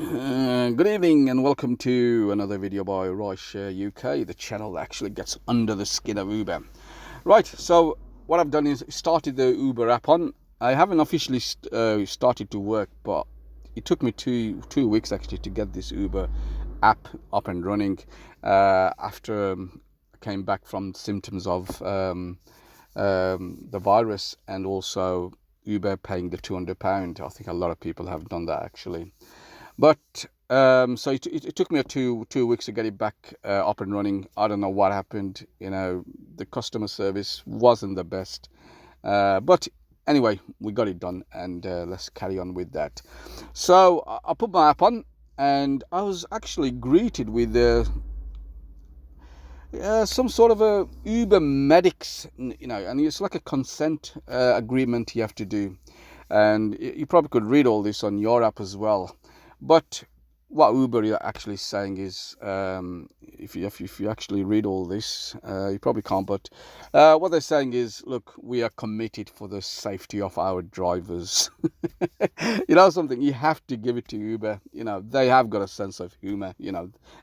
Good evening and welcome to another video by Rideshare UK, the channel that actually gets under the skin of Uber. Right, so what I've done is started the Uber app on. I haven't officially started to work, but it took me two weeks actually to get this Uber app up and running after I came back from symptoms of the virus, and also Uber paying the £200. I think a lot of people have done that actually. But so it took me two weeks to get it back up and running. I don't know what happened. The customer service wasn't the best. But anyway, we got it done, and let's carry on with that. So I put my app on, and I was actually greeted with some sort of a Uber medics, and it's like a consent agreement you have to do. And you probably could read all this on your app as well. But what Uber are actually saying is, if you actually read all this, you probably can't, but what they're saying is, look, we are committed for the safety of our drivers. Something, you have to give it to Uber. They have got a sense of humor,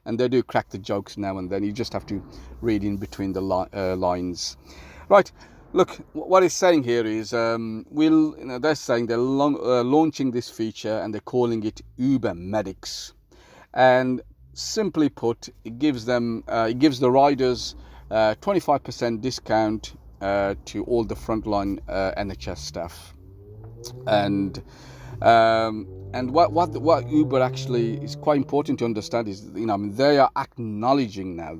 and they do crack the jokes now and then. You just have to read in between the lines. Right. Look, what it's saying here is, they're saying they're launching this feature, and they're calling it Uber Medics. And simply put, it gives the riders 25% discount to all the frontline NHS staff. And what Uber actually is quite important to understand is, they are acknowledging now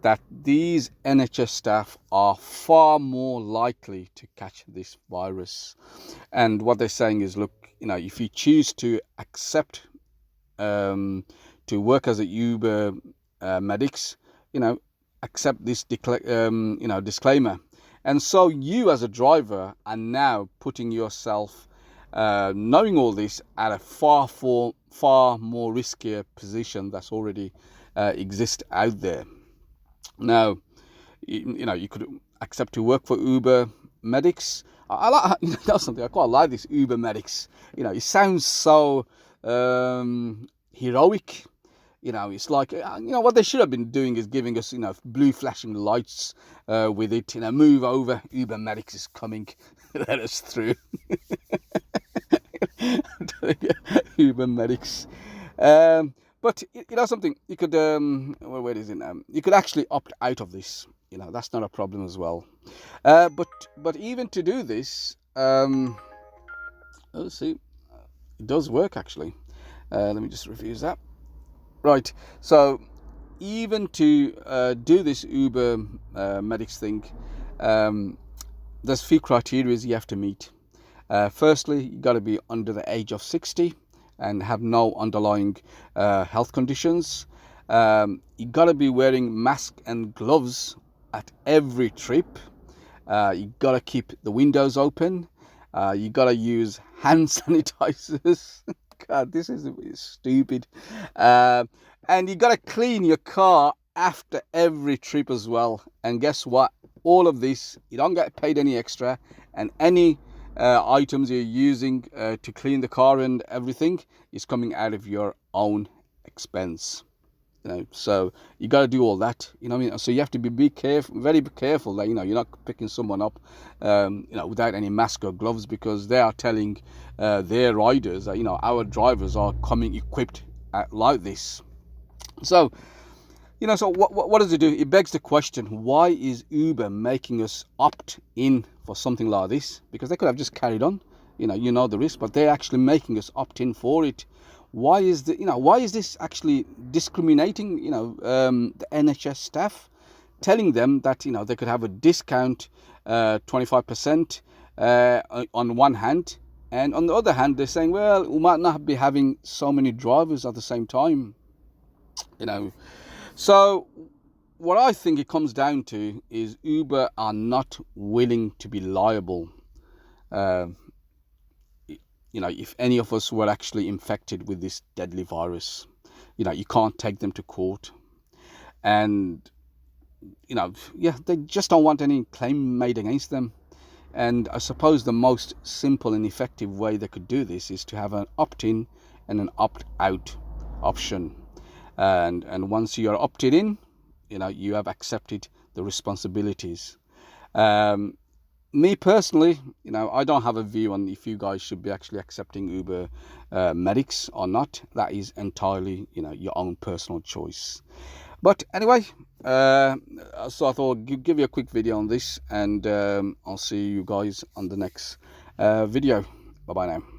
that these NHS staff are far more likely to catch this virus. And what they're saying is, look, if you choose to accept to work as a Uber medics, accept this disclaimer. And so you as a driver are now putting yourself, knowing all this, at a far more riskier position that's already exists out there. Now, you could accept to work for Uber medics. I like, that's something I quite like, this Uber medics. It sounds so heroic. It's like, what they should have been doing is giving us, blue flashing lights with it. Move over, Uber medics is coming, let us through. Uber medics. But something, you could where is it now? You could actually opt out of this. That's not a problem as well. But even to do this, let's see, it does work actually. Let me just refuse that. Right. So even to do this Uber medics thing, there's few criteria you have to meet. Firstly, you got to be under the age of 60 and have no underlying health conditions. You got to be wearing mask and gloves at every trip. You got to keep the windows open. You got to use hand sanitizers. God, this is stupid. And you got to clean your car after every trip as well. And guess what? All of this, you don't get paid any extra, and any items you're using to clean the car and everything is coming out of your own expense. So you got to do all that. So you have to be careful, very careful that you're not picking someone up without any mask or gloves, because they are telling their riders that our drivers are coming equipped like this. So so what does it do? It begs the question, why is Uber making us opt in for something like this? Because they could have just carried on, the risk, but they're actually making us opt in for it. Why is this actually discriminating, the NHS staff, telling them that, they could have a discount, 25% on one hand, and on the other hand, they're saying, well, we might not be having so many drivers at the same time, So what I think it comes down to is Uber are not willing to be liable. If any of us were actually infected with this deadly virus, you can't take them to court. And, they just don't want any claim made against them. And I suppose the most simple and effective way they could do this is to have an opt-in and an opt-out option. And once you are opted in, you have accepted the responsibilities. Me personally, I don't have a view on if you guys should be actually accepting Uber medics or not. That is entirely, your own personal choice. But anyway, so I thought I'd give you a quick video on this, and I'll see you guys on the next video. Bye bye now.